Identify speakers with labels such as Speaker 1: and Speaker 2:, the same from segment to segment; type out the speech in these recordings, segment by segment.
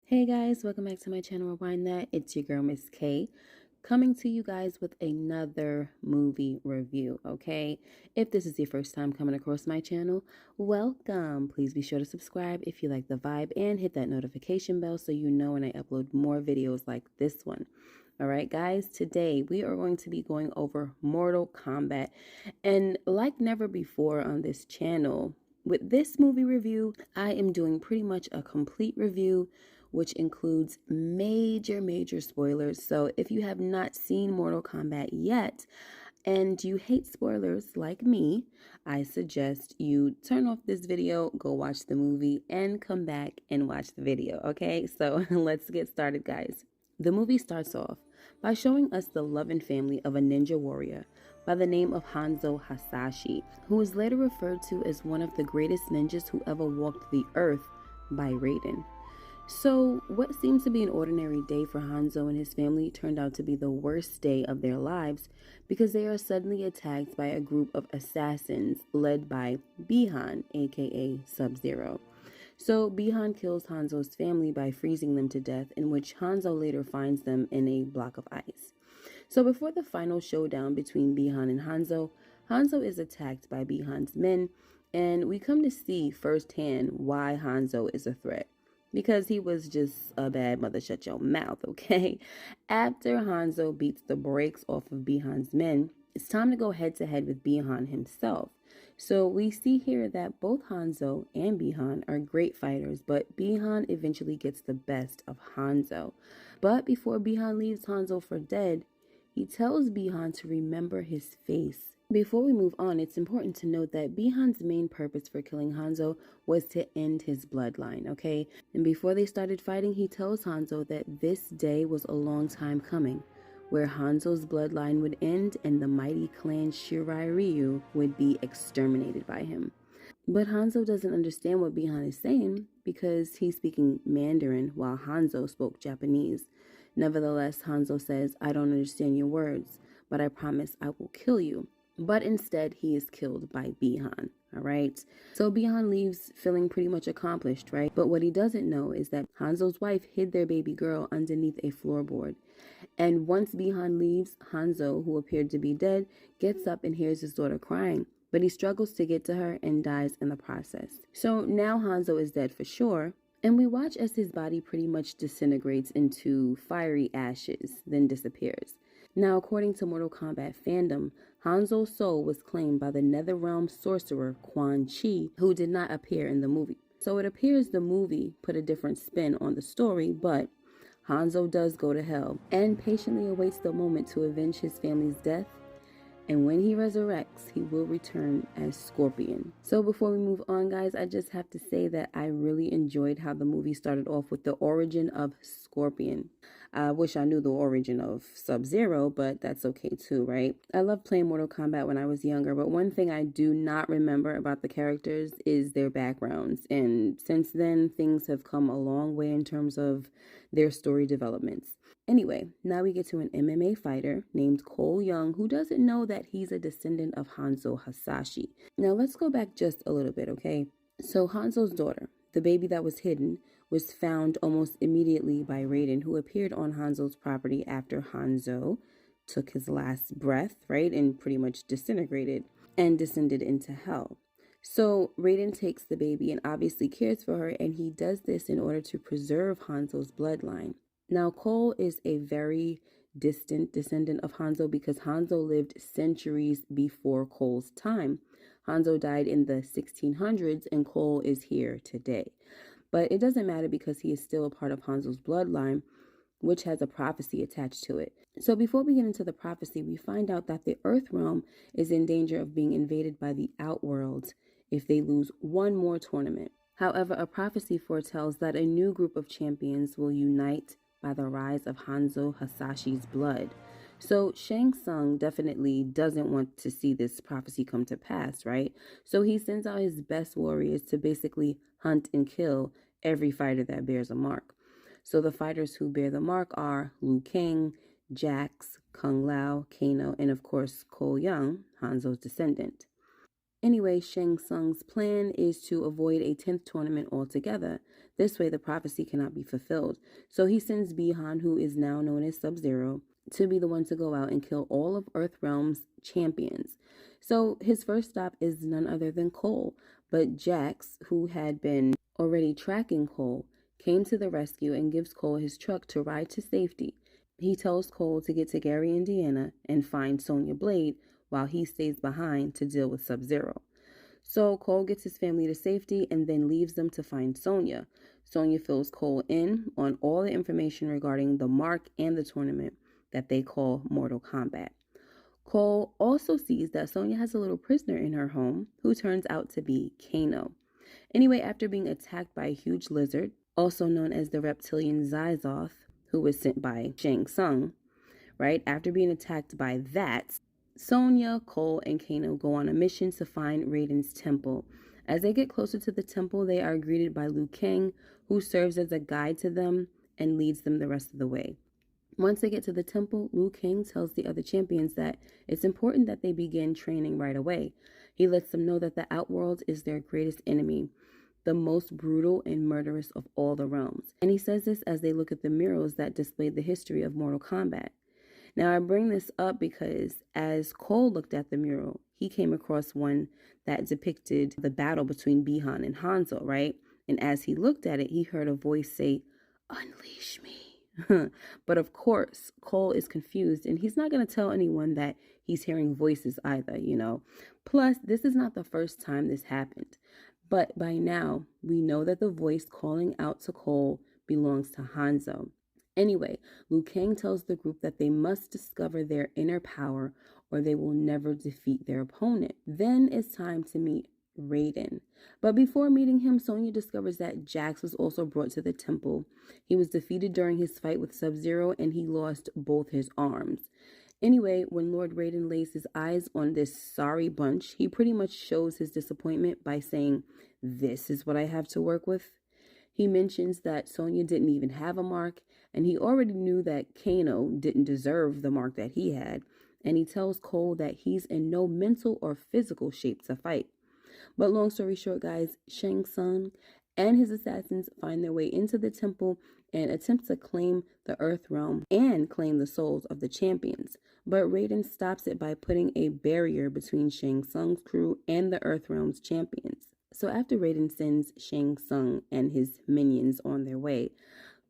Speaker 1: Hey guys, welcome back to my channel Rewind That. It's your girl Miss K coming to you guys with another movie review, okay? If this is your first time coming across my channel, welcome. Please be sure to subscribe if you like the vibe and hit that notification bell so you know when I upload more videos like this one. All right, guys, today we are going to be going over Mortal Kombat. And like never before on this channel, with this movie review, I am doing pretty much a complete review, which includes major spoilers. So if you have not seen Mortal Kombat yet and you hate spoilers like me, I suggest you turn off this video, go watch the movie, and come back and watch the video, okay? So let's get started, guys. The movie starts off by showing us the love and family of a ninja warrior by the name of Hanzo Hasashi, who is later referred to as one of the greatest ninjas who ever walked the earth by Raiden. So, what seems to be an ordinary day for Hanzo and his family turned out to be the worst day of their lives because they are suddenly attacked by a group of assassins led by Bihan, aka Sub-Zero. So Bihan kills Hanzo's family by freezing them to death, in which Hanzo later finds them in a block of ice. So before the final showdown between Bihan and Hanzo, Hanzo is attacked by Bihan's men, and we come to see firsthand why Hanzo is a threat. Because he was just a bad mother shut your mouth, okay? After Hanzo beats the brakes off of Bihan's men, it's time to go head to head with Bihan himself. So we see here that both Hanzo and Bihan are great fighters, but Bihan eventually gets the best of Hanzo. But before Bihan leaves Hanzo for dead, he tells Bihan to remember his face. Before we move on, it's important to note that Bihan's main purpose for killing Hanzo was to end his bloodline, okay? And before they started fighting, he tells Hanzo that this day was a long time coming, where Hanzo's bloodline would end and the mighty clan Shirai Ryu would be exterminated by him. But Hanzo doesn't understand what Bihan is saying because he's speaking Mandarin while Hanzo spoke Japanese. Nevertheless, Hanzo says, "I don't understand your words, but I promise I will kill you." But instead, he is killed by Bihan, all right? So Bihan leaves feeling pretty much accomplished, right? But what he doesn't know is that Hanzo's wife hid their baby girl underneath a floorboard. And once Bihan leaves, Hanzo, who appeared to be dead, gets up and hears his daughter crying. But he struggles to get to her and dies in the process. So now Hanzo is dead for sure. And we watch as his body pretty much disintegrates into fiery ashes, then disappears. Now, according to Mortal Kombat fandom, Hanzo's soul was claimed by the Netherrealm sorcerer Quan Chi, who did not appear in the movie. So it appears the movie put a different spin on the story, but Hanzo does go to hell and patiently awaits the moment to avenge his family's death. And when he resurrects, he will return as Scorpion. So before we move on, guys, I just have to say that I really enjoyed how the movie started off with the origin of Scorpion. I wish I knew the origin of Sub-Zero, but that's okay too, right? I loved playing Mortal Kombat when I was younger, but one thing I do not remember about the characters is their backgrounds. And since then, things have come a long way in terms of their story developments. Anyway, now we get to an MMA fighter named Cole Young who doesn't know that he's a descendant of Hanzo Hasashi. Now let's go back just a little bit, okay? So Hanzo's daughter, the baby that was hidden, was found almost immediately by Raiden, who appeared on Hanzo's property after Hanzo took his last breath, right, and pretty much disintegrated and descended into hell. So Raiden takes the baby and obviously cares for her, and he does this in order to preserve Hanzo's bloodline. Now, Cole is a very distant descendant of Hanzo because Hanzo lived centuries before Cole's time. Hanzo died in the 1600s and Cole is here today. But it doesn't matter because he is still a part of Hanzo's bloodline, which has a prophecy attached to it. So before we get into the prophecy, we find out that the Earth realm is in danger of being invaded by the Outworlds if they lose one more tournament. However, a prophecy foretells that a new group of champions will unite by the rise of Hanzo Hasashi's blood. So Shang Tsung definitely doesn't want to see this prophecy come to pass, right? So he sends out his best warriors to basically hunt and kill every fighter that bears a mark. So the fighters who bear the mark are Liu Kang, Jax, Kung Lao, Kano, and of course Cole Young, Hanzo's descendant. Anyway, Shang Tsung's plan is to avoid a 10th tournament altogether. This way, the prophecy cannot be fulfilled. So he sends Bihan, who is now known as Sub-Zero, to be the one to go out and kill all of Earthrealm's champions. So his first stop is none other than Cole. But Jax, who had been already tracking Cole, came to the rescue and gives Cole his truck to ride to safety. He tells Cole to get to Gary, Indiana, and find Sonya Blade, while he stays behind to deal with Sub-Zero. So Cole gets his family to safety and then leaves them to find Sonya. Sonya fills Cole in on all the information regarding the mark and the tournament that they call Mortal Kombat. Cole also sees that Sonya has a little prisoner in her home who turns out to be Kano. Anyway, after being attacked by a huge lizard, also known as the reptilian Zyzoth, who was sent by Shang Tsung, right? After being attacked by that, Sonya, Cole, and Kano go on a mission to find Raiden's temple. As they get closer to the temple, they are greeted by Liu Kang, who serves as a guide to them and leads them the rest of the way. Once they get to the temple, Liu Kang tells the other champions that it's important that they begin training right away. He lets them know that the Outworld is their greatest enemy, the most brutal and murderous of all the realms. And he says this as they look at the murals that display the history of Mortal Kombat. Now, I bring this up because as Cole looked at the mural, he came across one that depicted the battle between Bihan and Hanzo, right? And as he looked at it, he heard a voice say, "Unleash me." But of course, Cole is confused and he's not going to tell anyone that he's hearing voices either. Plus, this is not the first time this happened. But by now, we know that the voice calling out to Cole belongs to Hanzo. Anyway, Liu Kang tells the group that they must discover their inner power or they will never defeat their opponent. Then it's time to meet Raiden. But before meeting him, Sonya discovers that Jax was also brought to the temple. He was defeated during his fight with Sub-Zero and he lost both his arms. Anyway, when Lord Raiden lays his eyes on this sorry bunch, he pretty much shows his disappointment by saying, "This is what I have to work with." He mentions that Sonya didn't even have a mark, and he already knew that Kano didn't deserve the mark that he had, and he tells Cole that he's in no mental or physical shape to fight. But long story short, guys, Shang Tsung and his assassins find their way into the temple and attempt to claim the Earth Realm and claim the souls of the champions. But Raiden stops it by putting a barrier between Shang Tsung's crew and the Earth Realm's champions. So after Raiden sends Shang Tsung and his minions on their way,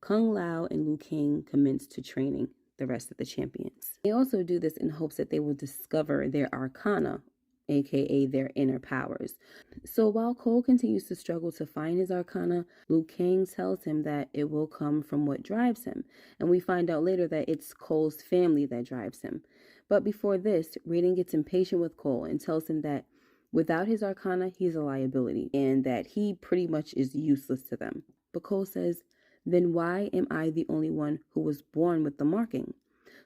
Speaker 1: Kung Lao and Liu Kang commence to training the rest of the champions. They also do this in hopes that they will discover their arcana, aka their inner powers. So while Cole continues to struggle to find his arcana, Liu Kang tells him that it will come from what drives him. And we find out later that it's Cole's family that drives him. But before this, Raiden gets impatient with Cole and tells him that without his arcana, he's a liability and that he pretty much is useless to them. But Cole says, "Then why am I the only one who was born with the marking?"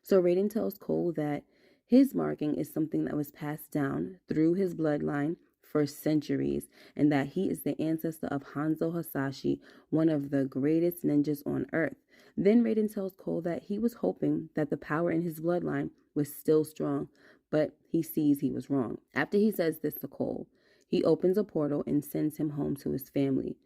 Speaker 1: So Raiden tells Cole that his marking is something that was passed down through his bloodline for centuries, and that he is the ancestor of Hanzo Hasashi, one of the greatest ninjas on Earth. Then Raiden tells Cole that he was hoping that the power in his bloodline was still strong, but he sees he was wrong. After he says this to Cole, he opens a portal and sends him home to his family.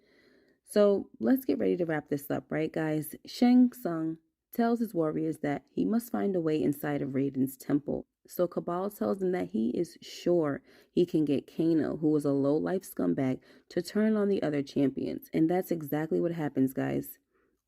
Speaker 1: So let's get ready to wrap this up, right, guys? Shang Tsung tells his warriors that he must find a way inside of Raiden's temple. So Cabal tells him that he is sure he can get Kano, who is a low-life scumbag, to turn on the other champions. And that's exactly what happens, guys.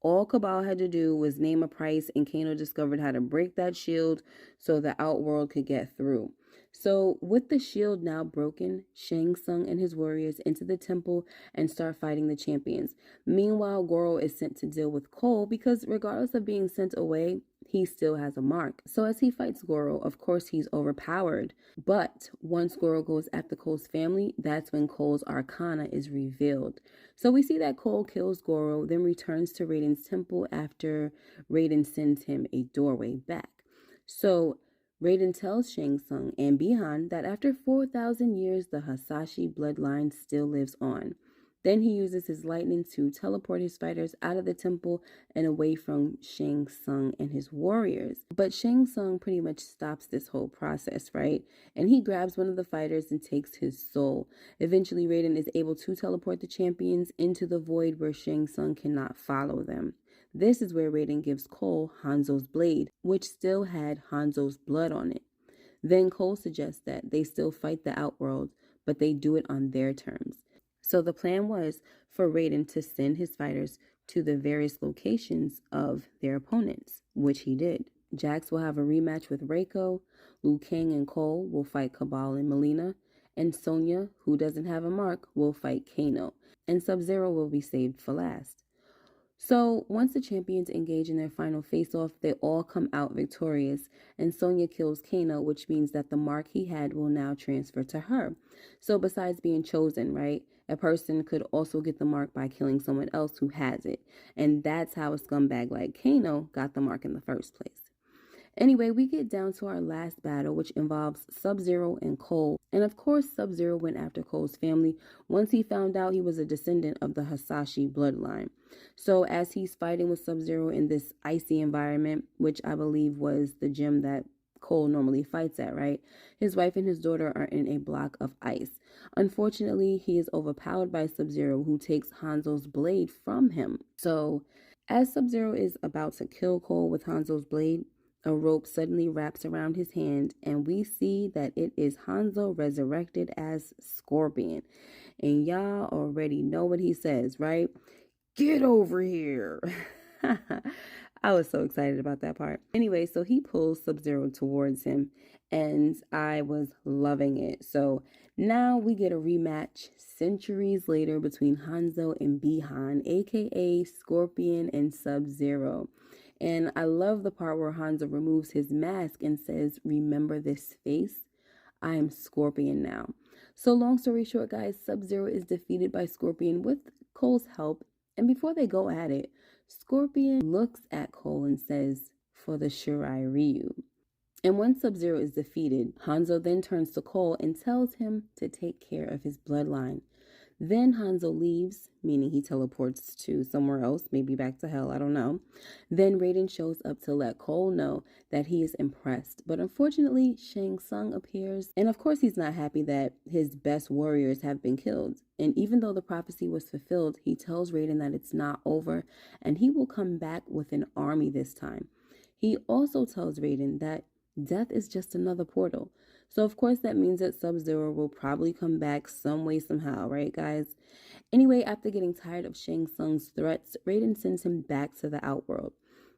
Speaker 1: All Cabal had to do was name a price, and Kano discovered how to break that shield so the Outworld could get through. So with the shield now broken, Shang Tsung and his warriors enter the temple and start fighting the champions. Meanwhile, Goro is sent to deal with Cole because regardless of being sent away, he still has a mark. So as he fights Goro, of course he's overpowered. But once Goro goes after Cole's family, that's when Cole's arcana is revealed. So we see that Cole kills Goro, then returns to Raiden's temple after Raiden sends him a doorway back. So Raiden tells Shang Tsung and Bihan that after 4,000 years, the Hasashi bloodline still lives on. Then he uses his lightning to teleport his fighters out of the temple and away from Shang Tsung and his warriors. But Shang Tsung pretty much stops this whole process, right? And he grabs one of the fighters and takes his soul. Eventually, Raiden is able to teleport the champions into the void where Shang Tsung cannot follow them. This is where Raiden gives Cole Hanzo's blade, which still had Hanzo's blood on it. Then Cole suggests that they still fight the Outworld, but they do it on their terms. So the plan was for Raiden to send his fighters to the various locations of their opponents, which he did. Jax will have a rematch with Reiko, Liu Kang and Cole will fight Cabal and Mileena, and Sonya, who doesn't have a mark, will fight Kano, and Sub-Zero will be saved for last. So once the champions engage in their final face-off, they all come out victorious, and Sonya kills Kano, which means that the mark he had will now transfer to her. So besides being chosen, right, a person could also get the mark by killing someone else who has it, and that's how a scumbag like Kano got the mark in the first place. Anyway, we get down to our last battle, which involves Sub-Zero and Cole. And of course, Sub-Zero went after Cole's family once he found out he was a descendant of the Hasashi bloodline. So as he's fighting with Sub-Zero in this icy environment, which I believe was the gym that Cole normally fights at, right? His wife and his daughter are in a block of ice. Unfortunately, he is overpowered by Sub-Zero, who takes Hanzo's blade from him. So as Sub-Zero is about to kill Cole with Hanzo's blade, a rope suddenly wraps around his hand, and we see that it is Hanzo resurrected as Scorpion. And y'all already know what he says, right? Get over here. I was so excited about that part. Anyway, so he pulls Sub-Zero towards him, and I was loving it. So now we get a rematch centuries later between Hanzo and Bi-Han, aka Scorpion and Sub-Zero. And I love the part where Hanzo removes his mask and says, "Remember this face? I am Scorpion now." So long story short, guys, Sub-Zero is defeated by Scorpion with Cole's help. And before they go at it, Scorpion looks at Cole and says, "For the Shirai Ryu." And when Sub-Zero is defeated, Hanzo then turns to Cole and tells him to take care of his bloodline. Then Hanzo leaves, meaning he teleports to somewhere else, maybe back to hell, I don't know. Then Raiden shows up to let Cole know that he is impressed. But unfortunately, Shang Tsung appears. And of course, he's not happy that his best warriors have been killed. And even though the prophecy was fulfilled, he tells Raiden that it's not over and he will come back with an army this time. He also tells Raiden that death is just another portal. So, of course, that means that Sub-Zero will probably come back some way, somehow, right, guys? Anyway, after getting tired of Shang Tsung's threats, Raiden sends him back to the Outworld.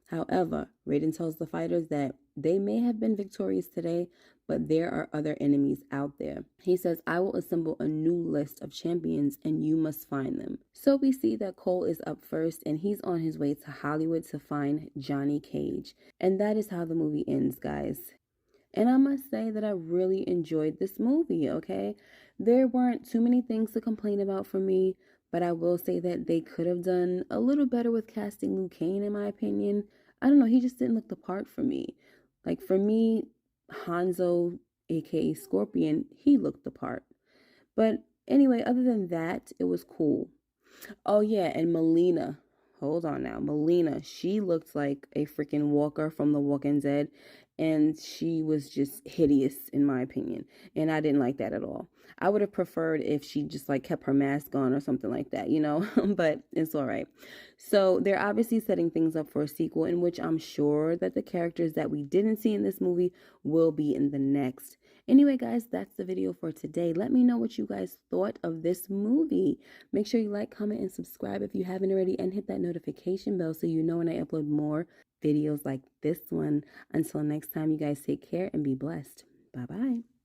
Speaker 1: However, Raiden tells the fighters that they may have been victorious today, but there are other enemies out there. He says, "I will assemble a new list of champions and you must find them." So we see that Cole is up first and he's on his way to Hollywood to find Johnny Cage. And that is how the movie ends, guys. And I must say that I really enjoyed this movie, okay? There weren't too many things to complain about for me, but I will say that they could have done a little better with casting Liu Kang, in my opinion. I don't know, he just didn't look the part for me. Like, for me, Hanzo, aka Scorpion, he looked the part. But anyway, other than that, it was cool. Oh, yeah, and Mileena. Hold on now. Mileena, she looked like a freaking walker from The Walking Dead, and she was just hideous, in my opinion. And I didn't like that at all. I would have preferred if she just like kept her mask on or something like that, you know, but it's all right. So they're obviously setting things up for a sequel in which I'm sure that the characters that we didn't see in this movie will be in the next. Anyway, guys, that's the video for today. Let me know what you guys thought of this movie. Make sure you like, comment, and subscribe if you haven't already, and hit that notification bell so you know when I upload more videos like this one. Until next time, you guys take care and be blessed. Bye-bye.